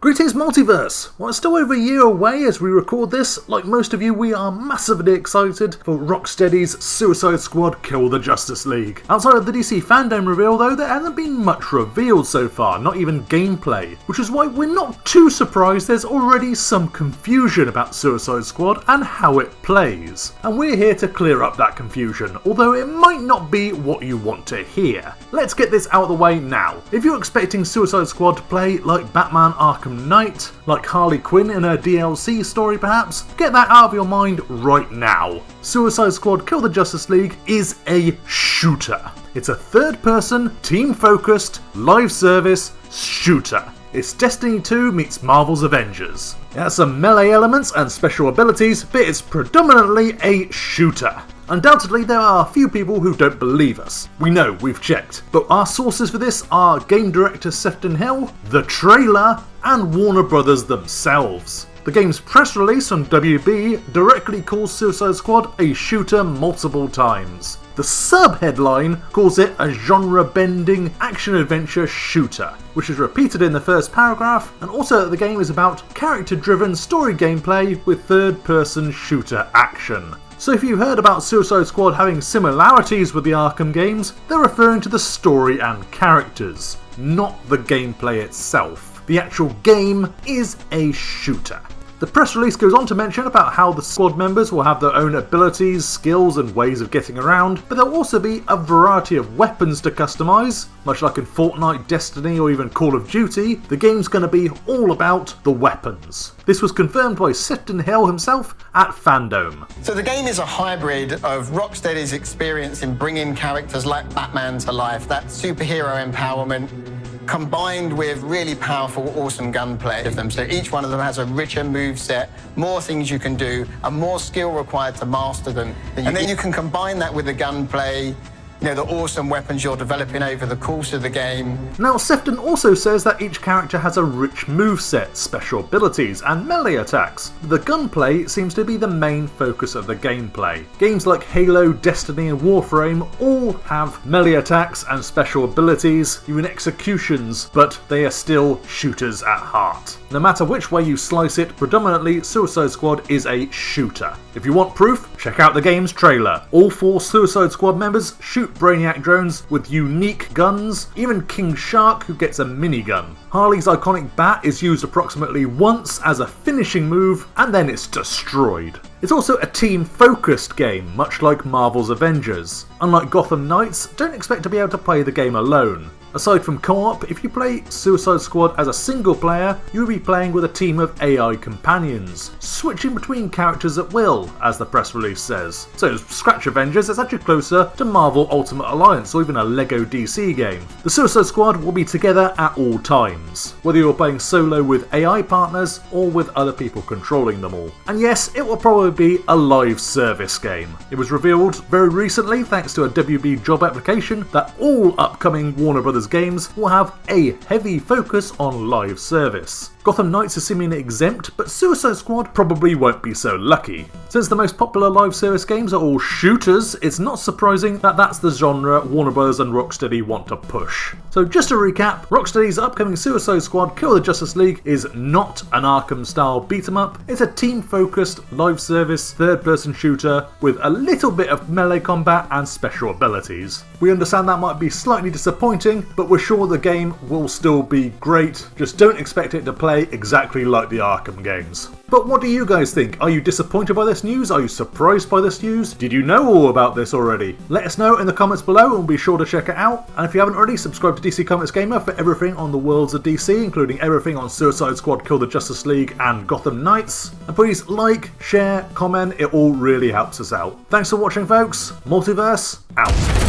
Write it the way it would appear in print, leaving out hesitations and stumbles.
Greetings Multiverse! Well, it's still over a year away as we record this. Like most of you, we are massively excited for Rocksteady's Suicide Squad Kill the Justice League. Outside of the DC fandom reveal though, there hasn't been much revealed so far, not even gameplay, which is why we're not too surprised there's already some confusion about Suicide Squad and how it plays. And we're here to clear up that confusion, although it might not be what you want to hear. Let's get this out of the way now. If you're expecting Suicide Squad to play like Batman Arkham Knight, like Harley Quinn in a DLC story perhaps, get that out of your mind right now. Suicide Squad Kill the Justice League is a shooter. It's a third-person, team-focused, live service shooter. It's Destiny 2 meets Marvel's Avengers. It has some melee elements and special abilities, but it's predominantly a shooter. Undoubtedly, there are a few people who don't believe us. We know, we've checked. But our sources for this are game director Sefton Hill, the trailer, and Warner Brothers themselves. The game's press release on WB directly calls Suicide Squad a shooter multiple times. The sub-headline calls it a genre-bending action-adventure shooter, which is repeated in the first paragraph, and also that the game is about character-driven story gameplay with third-person shooter action. So if you've heard about Suicide Squad having similarities with the Arkham games, they're referring to the story and characters, not the gameplay itself. The actual game is a shooter. The press release goes on to mention about how the squad members will have their own abilities, skills and ways of getting around, but there'll also be a variety of weapons to customise. Much like in Fortnite, Destiny or even Call of Duty, the game's going to be all about the weapons. This was confirmed by Sefton Hill himself at Fandom. So the game is a hybrid of Rocksteady's experience in bringing characters like Batman to life, that superhero empowerment, combined with really powerful, awesome gunplay of them. So each one of them has a richer move set, more things you can do, and more skill required to master them. And then you can combine that with the gunplay, the awesome weapons you're developing over the course of the game. Now, Sefton also says that each character has a rich moveset, special abilities, and melee attacks. The gunplay seems to be the main focus of the gameplay. Games like Halo, Destiny, and Warframe all have melee attacks and special abilities, even executions, but they are still shooters at heart. No matter which way you slice it, predominantly Suicide Squad is a shooter. If you want proof, check out the game's trailer. All 4 Suicide Squad members shoot Brainiac drones with unique guns, even King Shark who gets a minigun. Harley's iconic bat is used approximately once as a finishing move and then it's destroyed. It's also a team-focused game, much like Marvel's Avengers. Unlike Gotham Knights, don't expect to be able to play the game alone. Aside from co-op, if you play Suicide Squad as a single player, you'll be playing with a team of AI companions, switching between characters at will, as the press release says. So scratch Avengers, it's actually closer to Marvel Ultimate Alliance or even a Lego DC game. The Suicide Squad will be together at all times, whether you're playing solo with AI partners or with other people controlling them all. And yes, it will probably be a live service game. It was revealed very recently, thanks to a WB job application, that all upcoming Warner Brothers games will have a heavy focus on live service. Gotham Knights is seemingly exempt, but Suicide Squad probably won't be so lucky. Since the most popular live service games are all shooters, it's not surprising that that's the genre Warner Bros. And Rocksteady want to push. So just to recap, Rocksteady's upcoming Suicide Squad Kill the Justice League is not an Arkham-style beat-em-up, it's a team-focused, live service, third-person shooter with a little bit of melee combat and special abilities. We understand that might be slightly disappointing, but we're sure the game will still be great, just don't expect it to play exactly like the Arkham games. But what do you guys think? Are you disappointed by this news? Are you surprised by this news? Did you know all about this already? Let us know in the comments below and be sure to check it out. And if you haven't already, subscribe to DC Comics Gamer for everything on the worlds of DC, including everything on Suicide Squad, Kill the Justice League and Gotham Knights. And please like, share, comment, it all really helps us out. Thanks for watching folks, Multiverse out.